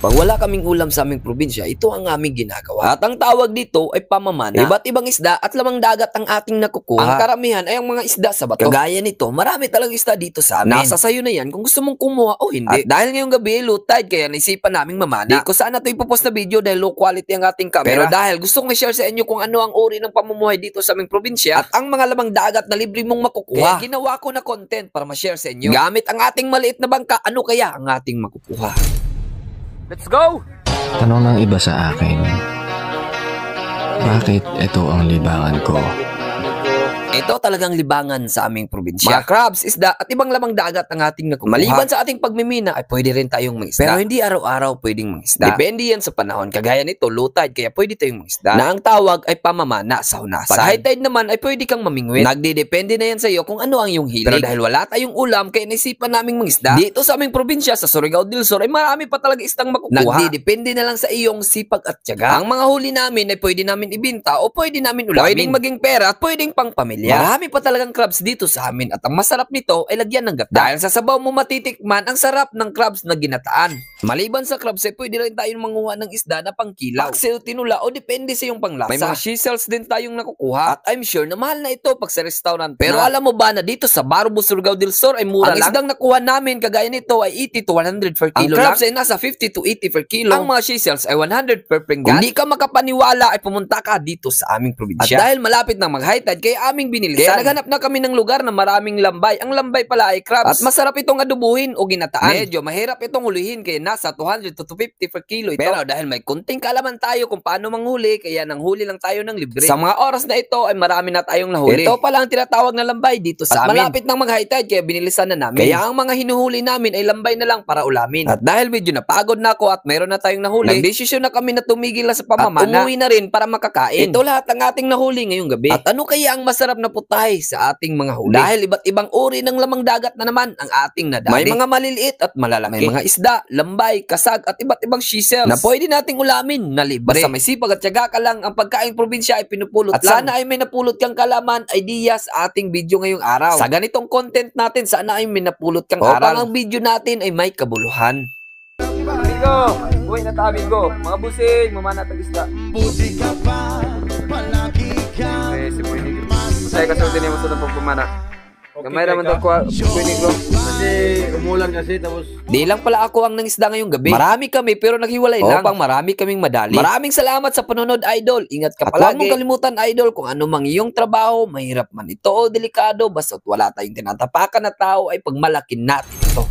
Pag wala kaming ulam sa aming probinsya, ito ang aming ginagawa. At ang tawag dito ay pamamana. Iba't ibang isda at lamang dagat ang ating nakukuha. Ang karamihan ay ang mga isda sa bato. Kagaya nito, marami talagang isda dito sa amin. Nasa sayo na yan kung gusto mong kumuha o hindi. At dahil ngayong gabi, low tide, kaya naisipan naming mamana. Di ko sana ito ipopost na video dahil low quality ang ating camera. Pero dahil gusto kong i-share sa inyo kung ano ang uri ng pamumuhay dito sa aming probinsya at ang mga lamang dagat na libre mong makukuha. Kaya ginawa ko na content para ma-share sa inyo. Gamit ang ating maliit na bangka, ano kaya ang ating makukuha? Let's go! Tanong ng iba sa akin, bakit ito ang libangan ko? Ito talagang libangan sa aming probinsya. Mga crabs, isda at ibang lamang dagat ang ating nakukuha. Maliban sa ating pagmimina ay pwede rin tayong mangisda. Pero hindi araw-araw pwedeng mangisda. Depende yan sa panahon. Kagaya nito, low tide, kaya pwede tayong mangisda. Na ang tawag ay pamamana sa hunasan. Pag high tide naman ay pwede kang mamingwit. Nagdidepende na yan sa iyo kung ano ang iyong hilig. Pero dahil wala tayong ulam, kaya naisipan naming mangisda. Dito sa aming probinsya, sa Surigao del Sur, ay marami pa talaga isdang makukuha. Nagdidepende na lang sa iyong sipag at tiyaga. Ang mga huli namin ay pwede namin ibinta o pwede namin ulamin. Pwedeng maging pera at pwedeng pang pamilya. Marami pa talagang crabs dito sa amin at ang masarap nito ay lagyan ng gata. Dahil sa sabaw mo matitikman ang sarap ng crabs na ginataan. Maliban sa crabs ay pwede rin tayong manguha ng isda na pangkilaw, paksiw, tinula o depende sa iyong panglasa. May mga shellfish din tayong nakukuha at I'm sure na mahal na ito pag sa restaurant. Pero alam mo ba na dito sa Barbo, Surigao del Sur ay mura lang? Ang isdang nakuha namin kagaya nito ay 80 to 100 per kilo. Ang crabs ay nasa 50 to 80 per kilo. Ang mga shellfish ay 100 per pinggan. Kung di ka makapaniwala ay pumunta ka dito sa aming probinsya. At dahil malapit ng mag-high tide kaya aming binilisan. Kaya naghanap na kami ng lugar na maraming lambay. Ang lambay pala ay crabs. At masarap itong adubuhin o ginataan. Medyo mahirap itong hulihin kaya nasa 200 to 250 per kilo ito. Pero dahil may kunting kaalaman tayo kung paano manghuli, kaya nanghuli lang tayo ng libre. Sa mga oras na ito ay marami na tayong nahuli. Ito pala ang tinatawag na lambay dito sa amin. At malapit ng mag-high tide kaya binilisan na namin. Kaya ang mga hinuhuli namin ay lambay na lang para ulamin. At dahil medyo napagod na ako at meron na tayong nahuli, nagdesisyon na kami na tumigil na sa pamamana. At umuwi na rin para makakain. Ito lahat ang ating nahuli ngayong gabi. At ano kaya ang masarap na putay sa ating mga huli? Dahil iba't ibang uri ng lamang dagat na naman ang ating nadali. May mga maliliit at malalaki. May mga isda, lambay, kasag at iba't ibang shells na pwede nating ulamin na libre. Basta may sipag at tiyaga ka lang, ang pagkain probinsya ay pinupulot at lang. Sana ay may napulot kang kalaman, ideas sa ating video ngayong araw. Sa ganitong content natin, sana ay may napulot kang aral. Ang video natin ay may kabuluhan. Amigo, uy na ta amigo. Mga busing, mamana tag isda. Buti ka pa, palagi ka. Si Puinig. Saya kasulti niya mo sa pagpumana. Gamay naman daw ko Puinig ko. Kasi umulan kasi tapos di lang pala ako ang nangisda ngayong gabi. Marami kami pero naghiwalay lang. Pang marami kaming madali. Maraming salamat sa panonood, idol. Ingat ka palagi. Huwag mong kalimutan, idol, kung ano mang iyong trabaho, mahirap man ito o delikado, basta't wala tayong tinatapakan na tao ay pagmalakin natin ito.